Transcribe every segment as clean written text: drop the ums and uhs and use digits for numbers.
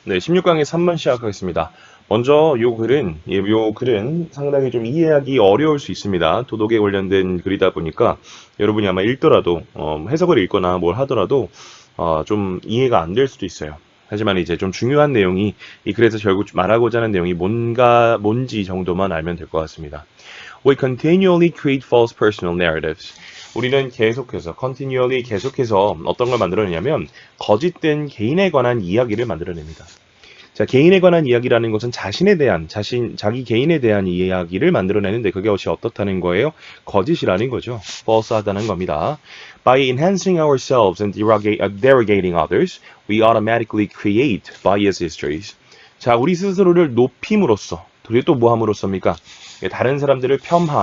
네, 16강의 3번 시작하겠습니다. 먼저 요 글은 상당히 좀 이해하기 어려울 수 있습니다. 도덕에 관련된 글이다 보니까 여러분이 아마 읽더라도, 해석을 읽거나 뭘 하더라도, 좀 이해가 안 될 수도 있어요. 하지만 이제 좀 중요한 내용이, 이 글에서 결국 말하고자 하는 내용이 뭔지 정도만 알면 될 것 같습니다. We continually create false personal narratives. 우리는 계속해서 어떤 걸 만들어내냐면 거짓된 개인에 관한 이야기를 만들어냅니다. 자, 개인에 관한 이야기라는 것은 자기 개인에 대한 이야기를 만들어내는데 그게 어떻다는 거예요? 거짓이라는 거죠. false하다는 겁니다. By enhancing ourselves and derogating others, we automatically create biased histories. 자, 우리 스스로를 높임으로써, 그게 또 뭐 함으로써입니까? 다른 사람들을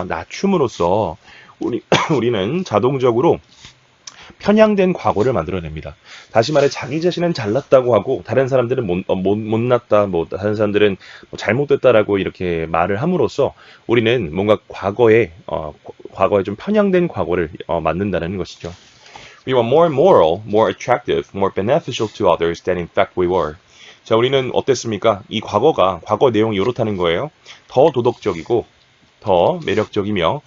낮춤으로써 우리는 자동적으로 편향된 과거를 만들어냅니다. 다시 말해 자기 자신은 잘났다고 하고 다른 사람들은 못났다, 다른 사람들은 잘못됐다라고 이렇게 말을 함으로써 우리는 뭔가 과거에 좀 편향된 과거를 만든다는 것이죠. We were more moral, more attractive, more beneficial to others than in fact we were. 자, 우리는 어땠습니까? 과거 내용이 이렇다는 거예요. 더 도덕적이고, 더 매력적이며,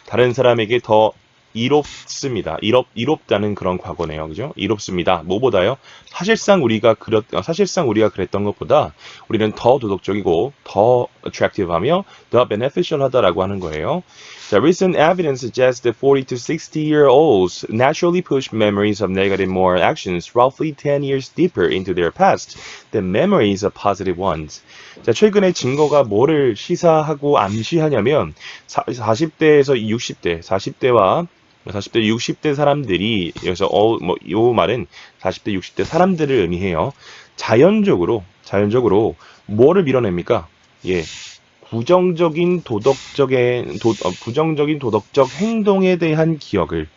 다른 사람에게 더 이롭습니다. 이롭다는 그런 과거네요. 그죠? 이롭습니다. 뭐보다요? 사실상 우리가 그랬던 것보다 우리는 더 도덕적이고 더 attractive하며 더 beneficial하다라고 하는 거예요. 자, recent evidence suggests that 40 to 60-year-olds naturally push memories of negative moral actions roughly 10 years deeper into their past than memories of positive ones. 자, 최근의 증거가 뭐를 시사하고 암시하냐면 40대에서 60대 사람들이 여기서 요 말은 40대 60대 사람들을 의미해요. 자연적으로 뭐를 밀어냅니까? 예. 부정적인 도덕적 행동에 대한 기억을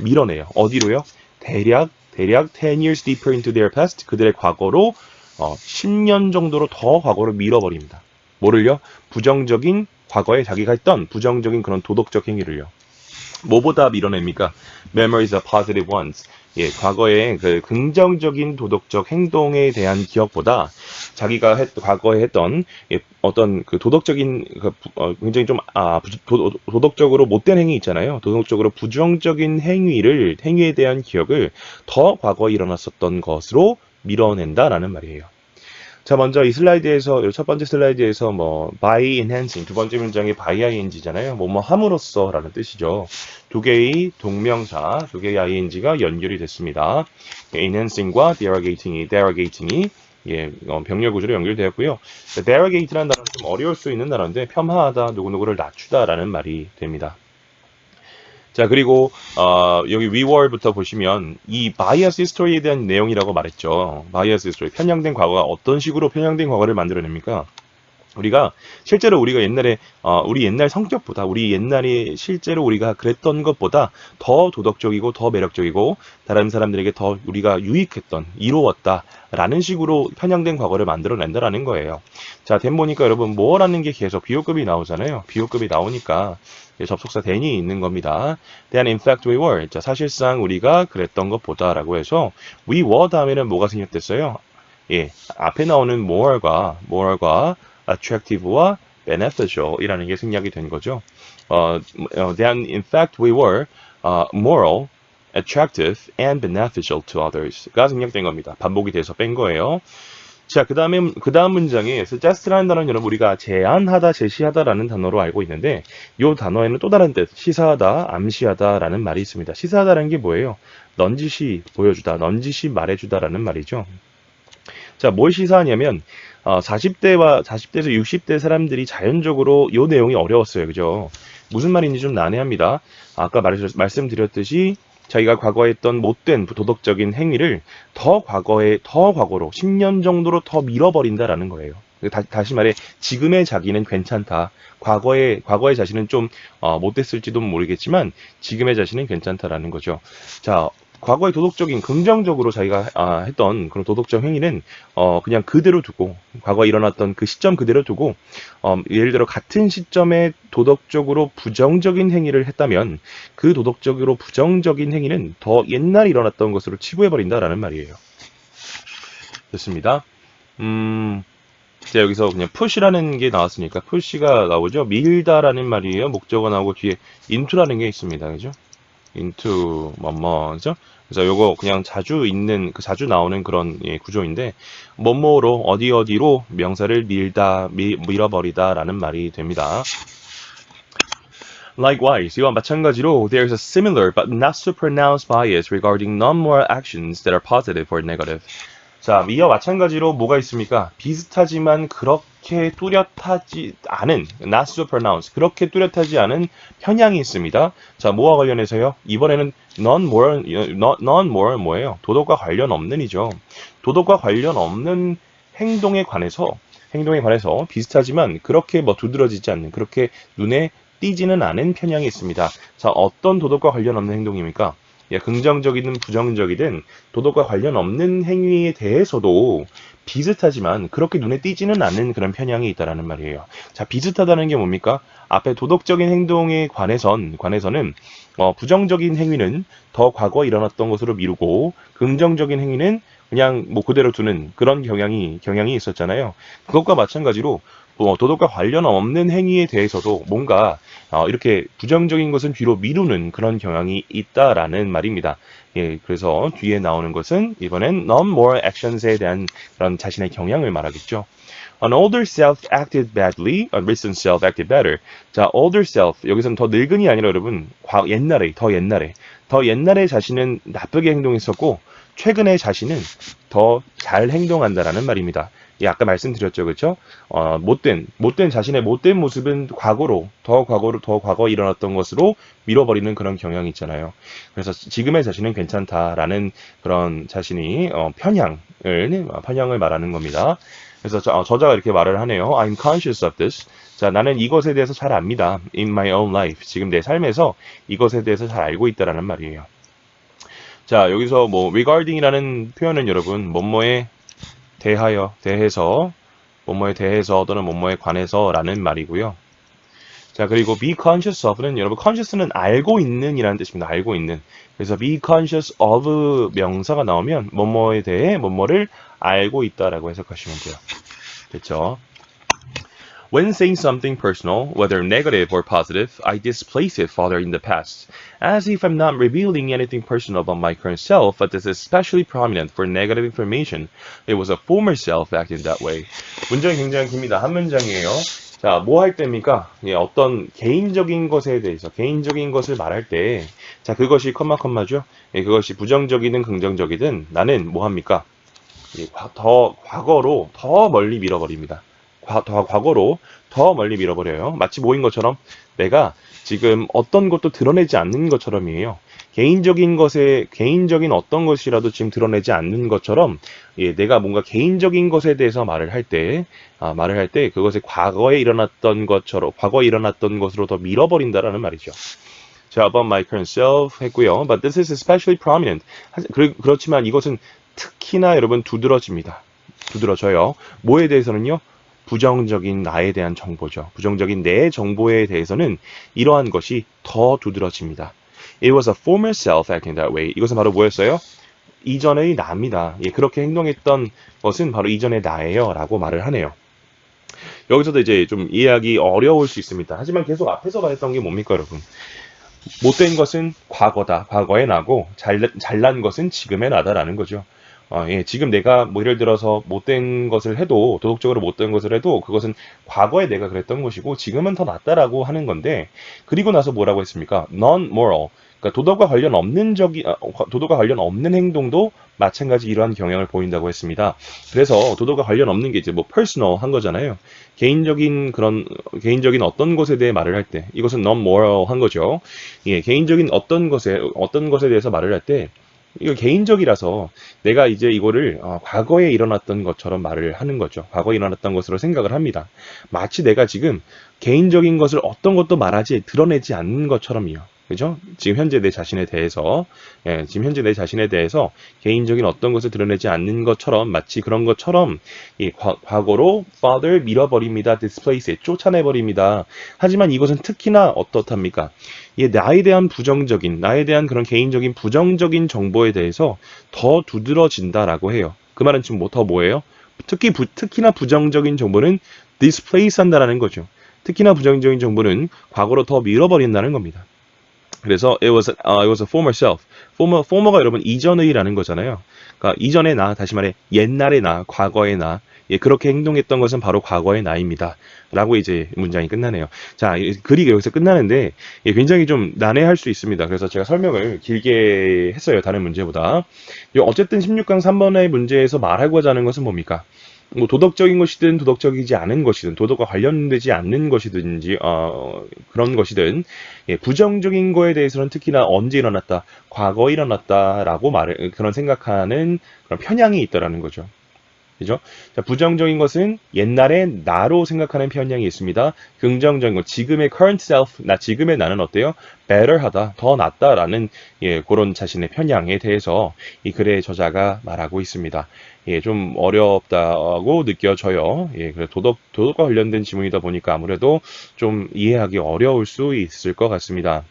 밀어내요. 어디로요? 대략 10 years deeper into their past, 그들의 과거로 10년 정도로 더 과거로 밀어버립니다. 뭐를요? 과거에 자기가 했던 부정적인 그런 도덕적 행위를요. 뭐보다 밀어냅니까? Memories of positive ones. 예, 과거의 그 긍정적인 도덕적 행동에 대한 기억보다 자기가 과거에 했던 어떤 그 도덕적인 굉장히 좀 도덕적으로 못된 행위 있잖아요. 도덕적으로 부정적인 행위에 대한 기억을 더 과거에 일어났었던 것으로 밀어낸다라는 말이에요. 자, 먼저 첫 번째 슬라이드에서 by enhancing, 두 번째 문장이 by ing잖아요. 함으로써라는 뜻이죠. 두 개의 ing가 연결이 됐습니다. enhancing과 derogating이 병렬 구조로 연결되었고요. derogate라는 단어는 좀 어려울 수 있는 단어인데 폄하하다, 누구누구를 낮추다라는 말이 됩니다. 자, 그리고 여기 위월부터 보시면 이 바이어스 히스토리에 대한 내용이라고 말했죠. 바이어스 히스토리, 편향된 과거가 어떤 식으로 편향된 과거를 만들어냅니까? 실제로 우리가 옛날에 우리 옛날 성격보다 우리 옛날에 실제로 우리가 그랬던 것보다 더 도덕적이고 더 매력적이고 다른 사람들에게 더 우리가 유익했던 이로웠다라는 식으로 편향된 과거를 만들어낸다라는 거예요. 자, 된 보니까 여러분 뭐라는 게 계속 비호급이 나오잖아요. 비호급이 나오니까 접속사 than이 있는 겁니다. Then in fact we were. 자, 사실상 우리가 그랬던 것보다라고 해서 we were 다음에는 뭐가 생략됐어요? 예, 앞에 나오는 more과 attractive와 beneficial이라는 게 생략이 된 거죠. Then in fact we were moral, attractive, and beneficial to others가 생략된 겁니다. 반복이 돼서 뺀 거예요. 자, 그 다음 문장에 suggest라는 단어는 여러분 우리가 제안하다, 제시하다라는 단어로 알고 있는데 이 단어에는 또 다른 뜻, 시사하다, 암시하다라는 말이 있습니다. 시사하다라는 게 뭐예요? 넌지시 보여주다, 넌지시 말해주다라는 말이죠. 자, 뭘 시사하냐면 40대에서 60대 사람들이 자연적으로 이 내용이 어려웠어요. 그죠? 무슨 말인지 좀 난해합니다. 아까 말씀드렸듯이 자기가 과거에 했던 못된 도덕적인 행위를 더 과거로 10년 정도로 더 밀어버린다라는 거예요. 다시 말해 지금의 자기는 괜찮다. 과거의 자신은 좀 못됐을지도 모르겠지만 지금의 자신은 괜찮다라는 거죠. 자, 과거의 긍정적으로 자기가 했던 그런 도덕적 행위는 그냥 그대로 두고 과거에 일어났던 그 시점 그대로 두고 예를 들어 같은 시점에 도덕적으로 부정적인 행위를 했다면 그 도덕적으로 부정적인 행위는 더 옛날에 일어났던 것으로 치부해버린다라는 말이에요. 됐습니다. 자, 여기서 그냥 push라는 게 나왔으니까 push가 나오죠. 밀다라는 말이에요. 목적어 나오고 뒤에 into라는 게 있습니다. 그죠? into 뭐죠? 그래서 요거 그냥 자주 있는 자주 나오는 그런 구조인데 뭐뭐로 어디 어디로 명사를 밀어버리다라는 말이 됩니다. Likewise, 이와 마찬가지로 there is a similar but not so pronounced bias regarding non-moral actions that are positive or negative. 자, 이와 마찬가지로 뭐가 있습니까? 비슷하지만 그렇게 뚜렷하지 않은, not so pronounced, 그렇게 뚜렷하지 않은 편향이 있습니다. 자, 뭐와 관련해서요? 이번에는 non-moral 뭐예요? 도덕과 관련 없는이죠. 도덕과 관련 없는 행동에 관해서 비슷하지만 그렇게 두드러지지 않는, 그렇게 눈에 띄지는 않은 편향이 있습니다. 자, 어떤 도덕과 관련 없는 행동입니까? 긍정적이든 부정적이든 도덕과 관련 없는 행위에 대해서도 비슷하지만 그렇게 눈에 띄지는 않는 그런 편향이 있다라는 말이에요. 자, 비슷하다는 게 뭡니까? 앞에 도덕적인 행동에 관해서는 부정적인 행위는 더 과거에 일어났던 것으로 미루고 긍정적인 행위는 그냥 그대로 두는 그런 경향이 있었잖아요. 그것과 마찬가지로 도덕과 관련 없는 행위에 대해서도 뭔가 이렇게 부정적인 것은 뒤로 미루는 그런 경향이 있다라는 말입니다. 예, 그래서 뒤에 나오는 것은 이번엔 non-moral actions에 대한 그런 자신의 경향을 말하겠죠. An older self acted badly, a recent self acted better. 자, older self, 여기서는 더 늙은이 아니라 여러분, 더 옛날에 자신은 나쁘게 행동했었고, 최근에 자신은 더 잘 행동한다라는 말입니다. 예, 아까 말씀드렸죠, 그렇죠? 자신의 못된 모습은 더 과거에 일어났던 것으로 밀어버리는 그런 경향이 있잖아요. 그래서 지금의 자신은 괜찮다라는 그런 자신이 편향을 말하는 겁니다. 그래서 저자가 이렇게 말을 하네요. I'm conscious of this. 자, 나는 이것에 대해서 잘 압니다. In my own life. 지금 내 삶에서 이것에 대해서 잘 알고 있다라는 말이에요. 자, 여기서 regarding이라는 표현은 여러분, 뭐뭐에 대해서, 뭐뭐에 대해서 또는 뭐뭐에 관해서라는 말이고요. 자, 그리고 be conscious of는 여러분, conscious는 알고 있는이라는 뜻입니다. 알고 있는. 그래서 be conscious of 명사가 나오면 뭐뭐에 대해 뭐뭐를 알고 있다라고 해석하시면 돼요. 됐죠? When saying something personal, whether negative or positive, I displace it further in the past, as if I'm not revealing anything personal about my current self, but this is especially prominent for negative information. It was a former self acting that way. 문장이 굉장히 깁니다. 한 문장이에요. 자, 뭐 할 때입니까? 예, 어떤 개인적인 것에 대해서, 개인적인 것을 말할 때, 자, 그것이 컴마죠? 예, 그것이 부정적이든 긍정적이든 나는 뭐 합니까? 예, 과거로 더 멀리 밀어버립니다. 과거로 더 멀리 밀어버려요. 마치 뭐인 것처럼 내가 지금 어떤 것도 드러내지 않는 것처럼이에요. 개인적인 어떤 것이라도 지금 드러내지 않는 것처럼 예, 내가 뭔가 개인적인 것에 대해서 말을 할 때 그것이 과거에 일어났던 것으로 더 밀어버린다라는 말이죠. 자, about my current self 했고요. But this is especially prominent. 그렇지만 이것은 특히나 여러분 두드러져요. 뭐에 대해서는요? 부정적인 나에 대한 정보죠. 부정적인 내 정보에 대해서는 이러한 것이 더 두드러집니다. It was a former self acting that way. 이것은 바로 뭐였어요? 이전의 나입니다. 예, 그렇게 행동했던 것은 바로 이전의 나예요. 라고 말을 하네요. 여기서도 이제 좀 이해하기 어려울 수 있습니다. 하지만 계속 앞에서 말했던 게 뭡니까, 여러분? 못된 것은 과거다. 과거의 나고 잘난 것은 지금의 나다라는 거죠. 예, 지금 내가 예를 들어서 도덕적으로 못된 것을 해도 그것은 과거에 내가 그랬던 것이고 지금은 더 낫다라고 하는 건데 그리고 나서 뭐라고 했습니까? non-moral. 그러니까 도덕과 관련 없는 행동도 마찬가지 이러한 경향을 보인다고 했습니다. 그래서 도덕과 관련 없는 게 이제 personal 한 거잖아요. 개인적인 어떤 것에 대해 말을 할 때 이것은 non-moral 한 거죠. 예, 개인적인 어떤 것에 대해서 말을 할 때 이거 개인적이라서 내가 이제 이거를 과거에 일어났던 것처럼 말을 하는 거죠. 과거에 일어났던 것으로 생각을 합니다. 마치 내가 지금 개인적인 것을 어떤 것도 드러내지 않는 것처럼이요. 그죠? 지금 현재 내 자신에 대해서 개인적인 어떤 것을 드러내지 않는 것처럼 마치 그런 것처럼 과거로 further 밀어버립니다. displace it, 쫓아내버립니다. 하지만 이것은 특히나 어떻답니까? 나에 대한 그런 개인적인 부정적인 정보에 대해서 더 두드러진다라고 해요. 그 말은 지금 더 뭐예요? 특히나 부정적인 정보는 displace 한다라는 거죠. 특히나 부정적인 정보는 과거로 더 밀어버린다는 겁니다. 그래서 it was a former self. former가 여러분 이전의라는 거잖아요. 그러니까 이전의 나, 다시 말해 옛날의 나, 과거의 나, 예, 그렇게 행동했던 것은 바로 과거의 나입니다. 라고 이제 문장이 끝나네요. 자, 글이 여기서 끝나는데 예, 굉장히 좀 난해할 수 있습니다. 그래서 제가 설명을 길게 했어요. 다른 문제보다. 어쨌든 16강 3번의 문제에서 말하고자 하는 것은 뭡니까? 뭐 도덕적인 것이든 도덕적이지 않은 것이든 도덕과 관련되지 않는 것이든지 그런 것이든 예, 부정적인 거에 대해서는 특히나 언제 일어났다, 과거에 일어났다라고 그런 생각하는 그런 편향이 있다라는 거죠. 그죠? 자, 부정적인 것은 옛날에 나로 생각하는 편향이 있습니다. 긍정적인 것, 지금의 current self, 지금의 나는 어때요? better 하다, 더 낫다라는 예, 그런 자신의 편향에 대해서 이 글의 저자가 말하고 있습니다. 예, 좀 어렵다고 느껴져요. 예, 그래 도덕과 관련된 지문이다 보니까 아무래도 좀 이해하기 어려울 수 있을 것 같습니다.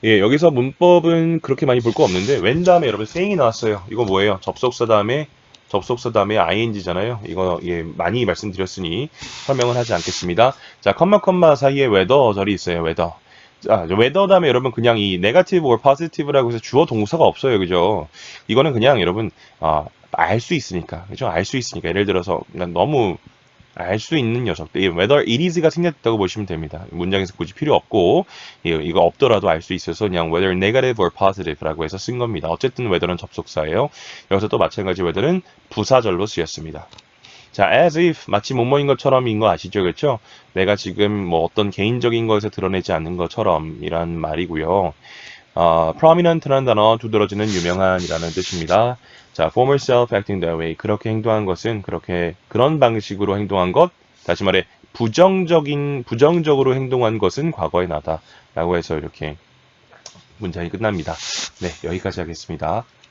예, 여기서 문법은 그렇게 많이 볼 거 없는데 웬 다음에 여러분 saying이 나왔어요. 이거 뭐예요? 접속사 다음에 ing잖아요. 이거 예, 많이 말씀드렸으니 설명을 하지 않겠습니다. 자, 컴마 사이에 whether 절이 있어요. whether. 자, whether 다음에 여러분 그냥 이 negative or positive라고 해서 주어 동사가 없어요. 그죠? 이거는 그냥 여러분 알 수 있으니까. 그죠? 알 수 있으니까. 예를 들어서 난 너무 알 수 있는 녀석들, whether it is가 생략됐다고 보시면 됩니다. 문장에서 굳이 필요 없고, 이거 없더라도 알 수 있어서 그냥 whether negative or positive라고 해서 쓴 겁니다. 어쨌든 whether는 접속사예요. 여기서 또 마찬가지 whether는 부사절로 쓰였습니다. 자, as if 마치 뭐뭐인 것처럼인 거 아시죠? 그렇죠? 내가 지금 뭐 어떤 개인적인 것에 드러내지 않는 것처럼 이란 말이고요. prominent라는 단어 두드러지는 유명한이라는 뜻입니다. 자, former self acting that way. 그렇게 행동한 것은 그런 방식으로 행동한 것. 다시 말해 부정적으로 행동한 것은 과거의 나다라고 해서 이렇게 문장이 끝납니다. 네, 여기까지 하겠습니다.